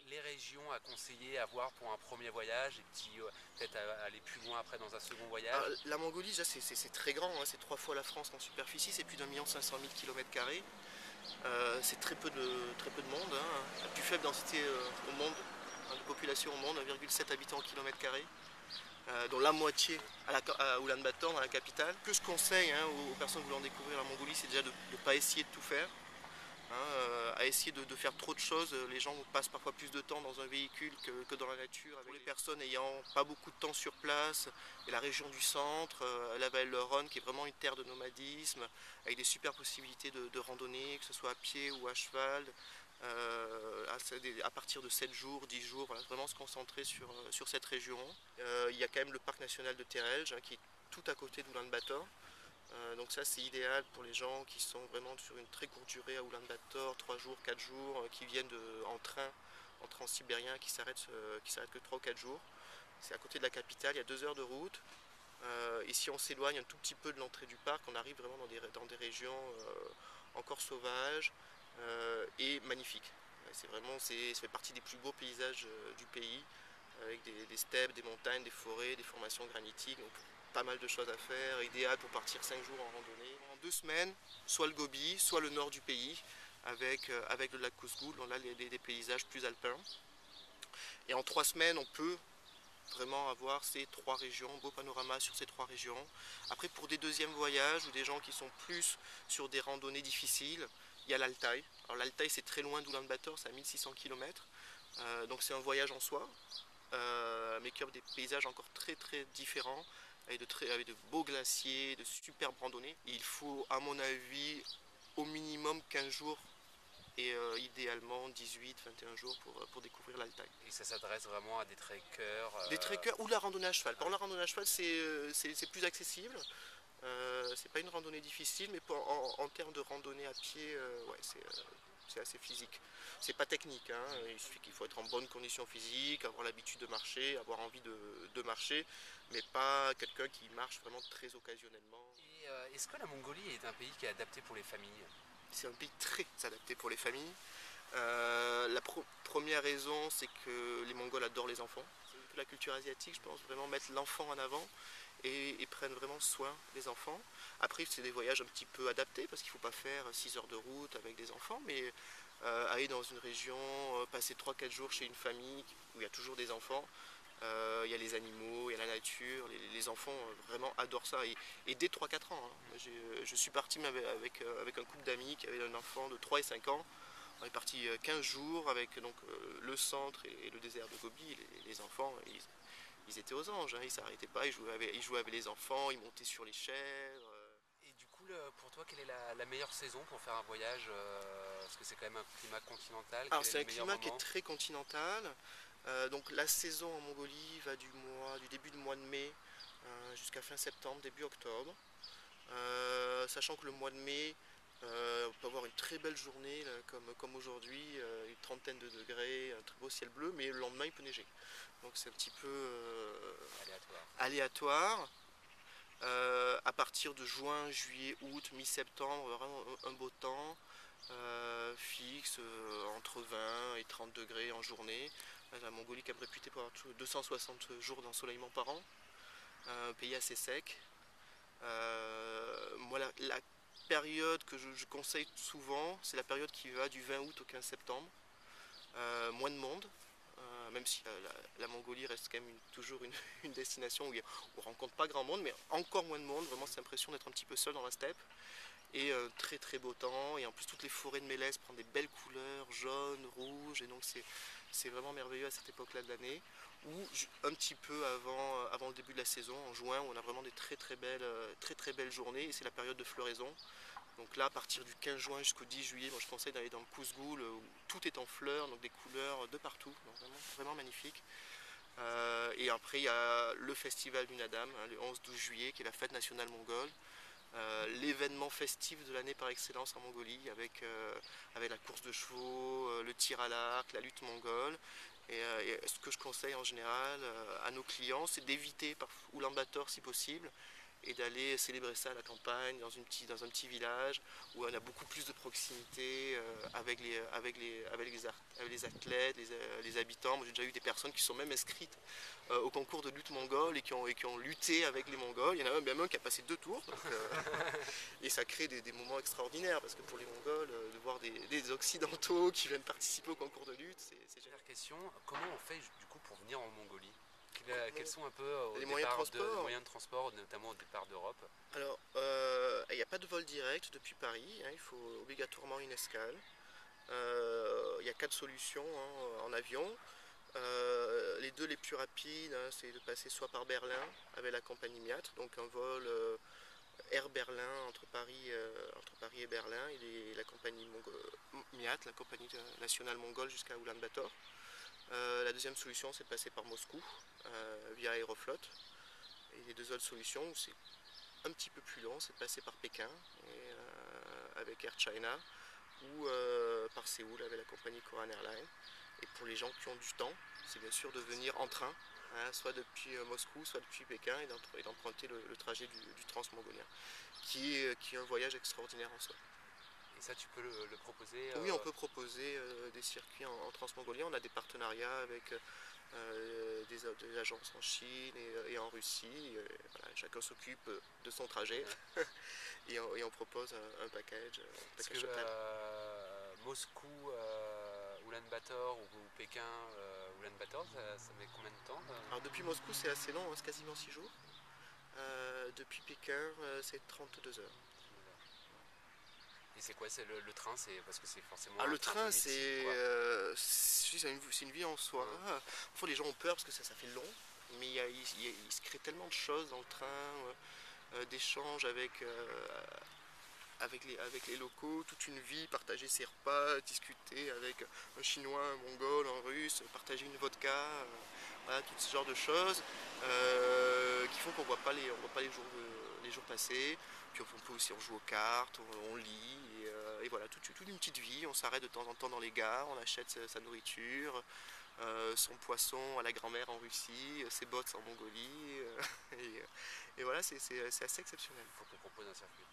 les régions à conseiller, à voir pour un premier voyage et puis peut-être aller plus loin après dans un second Alors, voyage? la Mongolie, déjà, c'est très grand, hein, c'est 3 fois la France en superficie, c'est plus d'1 500 000 km². C'est très peu de monde, hein. La plus faible densité au monde, hein, de population au monde, 1,7 habitants au kilomètre carré, dont la moitié à Ulaanbaatar, dans la capitale. Ce que je conseille, hein, aux personnes voulant découvrir la Mongolie, c'est déjà de ne pas essayer de tout faire. Hein, à essayer de faire trop de choses, les gens passent parfois plus de temps dans un véhicule que dans la nature. Pour les personnes ayant pas beaucoup de temps sur place, et la région du centre, la vallée de l'Oron, qui est vraiment une terre de nomadisme, avec des super possibilités de randonnée, que ce soit à pied ou à cheval, à partir de 7 jours, 10 jours, voilà, vraiment se concentrer sur cette région. Il y a quand même le parc national de Terelge, hein, qui est tout à côté d'Oulan-Bator. Donc ça c'est idéal pour les gens qui sont vraiment sur une très courte durée à Ulaanbaatar, 3 jours, 4 jours, qui viennent en train, en transsibérien, qui s'arrêtent que 3 ou 4 jours. C'est à côté de la capitale, il y a 2 heures de route. Et si on s'éloigne un tout petit peu de l'entrée du parc, on arrive vraiment dans des régions encore sauvages et magnifiques. Ça fait partie des plus beaux paysages du pays, avec des steppes, des montagnes, des forêts, des formations granitiques. Donc pas mal de choses à faire, idéal pour partir 5 jours en randonnée. En 2 semaines, soit le Gobi, soit le nord du pays, avec le lac Kousgoul, là des paysages plus alpins. Et en 3 semaines, on peut vraiment avoir ces 3 régions, beau panorama sur ces 3 régions. Après, pour des deuxièmes voyages ou des gens qui sont plus sur des randonnées difficiles, il y a l'Altaï. Alors l'Altaï, c'est très loin d'Oulan-Bator, c'est à 1600 km. Donc c'est un voyage en soi, mais qui offre des paysages encore très différents, avec de beaux glaciers, de superbes randonnées. Il faut, à mon avis, au minimum 15 jours et idéalement 18-21 jours pour découvrir l'Altaï. Et ça s'adresse vraiment à des trekkers. Des trekkers ou de la randonnée à cheval. Par la randonnée à cheval, c'est plus accessible. C'est pas une randonnée difficile, mais en termes de randonnée à pied, ouais, c'est assez physique. C'est pas technique, hein. Il suffit qu'il faut être en bonne condition physique, avoir l'habitude de marcher, avoir envie de marcher, mais pas quelqu'un qui marche vraiment très occasionnellement. Et est-ce que la Mongolie est un pays qui est adapté pour les familles? C'est un pays très adapté pour les familles. La première raison, c'est que les Mongols adorent les enfants. C'est un peu la culture asiatique, je pense, vraiment mettre l'enfant en avant et prennent vraiment soin des enfants. Après, c'est des voyages un petit peu adaptés parce qu'il ne faut pas faire 6 heures de route avec des enfants, mais aller dans une région, passer 3-4 jours chez une famille où il y a toujours des enfants. Il y a les animaux, il y a la nature, les enfants vraiment adorent ça. Et dès 3-4 ans, hein. Je suis parti avec un couple d'amis qui avait un enfant de 3 et 5 ans. On est parti 15 jours avec donc, le centre et le désert de Gobi. Les enfants, ils étaient aux anges, hein, ils ne s'arrêtaient pas, ils jouaient avec les enfants, ils montaient sur les chèvres. Et du coup, pour toi, quelle est la meilleure saison pour faire un voyage parce que c'est quand même un climat continental. Alors Quel est c'est le un meilleur climat qui est moment? très continental. Donc la saison en Mongolie va du début du mois de mai jusqu'à fin septembre, début octobre. Sachant que le mois de mai, on peut avoir une très belle journée là, comme aujourd'hui, une trentaine de degrés, un très beau ciel bleu, mais le lendemain il peut neiger. Donc c'est un petit peu Aléatoire. aléatoire. À partir de juin, juillet, août, mi-septembre, vraiment un beau temps fixe entre 20 et 30 degrés en journée. La Mongolie qui est réputée pour avoir 260 jours d'ensoleillement par an, un pays assez sec. Moi, la période que je conseille souvent, c'est la période qui va du 20 août au 15 septembre. Moins de monde, même si la Mongolie reste quand même toujours une destination où on ne rencontre pas grand monde, mais encore moins de monde. Vraiment, c'est l'impression d'être un petit peu seul dans la steppe. Et très beau temps. Et en plus, toutes les forêts de mélèzes prennent des belles couleurs, jaunes, rouges. Et donc, c'est vraiment merveilleux à cette époque-là de l'année. Ou un petit peu avant le début de la saison, en juin, où on a vraiment des très belles journées. Et c'est la période de floraison. Donc là, à partir du 15 juin jusqu'au 10 juillet, moi je conseille d'aller dans le Kouzgoul où tout est en fleurs, donc des couleurs de partout, donc vraiment magnifique. Et après, il y a le festival du Nadam, hein, le 11-12 juillet, qui est la fête nationale mongole. L'événement festif de l'année par excellence en Mongolie, avec la course de chevaux, le tir à l'arc, la lutte mongole. Et ce que je conseille en général à nos clients, c'est d'éviter par Ulaanbaatar si possible, et d'aller célébrer ça à la campagne, dans un petit village où on a beaucoup plus de proximité avec les athlètes, les habitants. Moi, j'ai déjà eu des personnes qui sont même inscrites au concours de lutte mongole et qui ont lutté avec les Mongols. Il y en a même un qui a passé 2 tours. Donc, et ça crée des moments extraordinaires parce que pour les Mongols, de voir des Occidentaux qui viennent participer au concours de lutte, c'est génial. Première question, comment on fait du coup pour venir en Mongolie? Quels sont un peu Les moyens de transport. moyens de transport, notamment au départ d'Europe? Alors, il n'y a pas de vol direct depuis Paris, hein, il faut obligatoirement une escale. Il y a 4 solutions, hein, en avion. Les deux les plus rapides, hein, c'est de passer soit par Berlin avec la compagnie Miat, donc un vol Air Berlin entre Paris et Berlin, et la compagnie Miat, la compagnie nationale mongole jusqu'à Ulaanbaatar. La deuxième solution, c'est de passer par Moscou via Aeroflot. Et les deux autres solutions, c'est un petit peu plus long, c'est de passer par Pékin avec Air China ou par Séoul avec la compagnie Korean Airlines. Et pour les gens qui ont du temps, c'est bien sûr de venir en train, hein, soit depuis Moscou, soit depuis Pékin, et d'emprunter le trajet du transmongolien, qui est un voyage extraordinaire en soi. Et ça, tu peux le proposer Oui, on peut proposer des circuits en transmongolien. On a des partenariats avec des agences en Chine et en Russie. Voilà, chacun s'occupe de son trajet et on propose un package. Parce que Moscou, Ulaanbaatar ou Pékin, Ulaanbaatar, ça met combien de temps Alors depuis Moscou, c'est assez long, hein, c'est quasiment 6 jours. Depuis Pékin, c'est 32 heures. Et c'est quoi, c'est le train, c'est parce que c'est forcément le train train, mythique, c'est une vie en soi. Parfois les gens ont peur parce que ça fait long, mais il se crée tellement de choses dans le train, d'échanges avec les locaux, toute une vie, partager ses repas, discuter avec un Chinois, un Mongol, un Russe, partager une vodka, voilà, tout ce genre de choses qui font qu'on ne voit pas les jours passer. Puis on peut aussi jouer aux cartes, on lit, et voilà, toute une petite vie. On s'arrête de temps en temps dans les gares, on achète sa nourriture, son poisson à la grand-mère en Russie, ses bottes en Mongolie, et voilà, c'est assez exceptionnel. Il faut qu'on propose un circuit.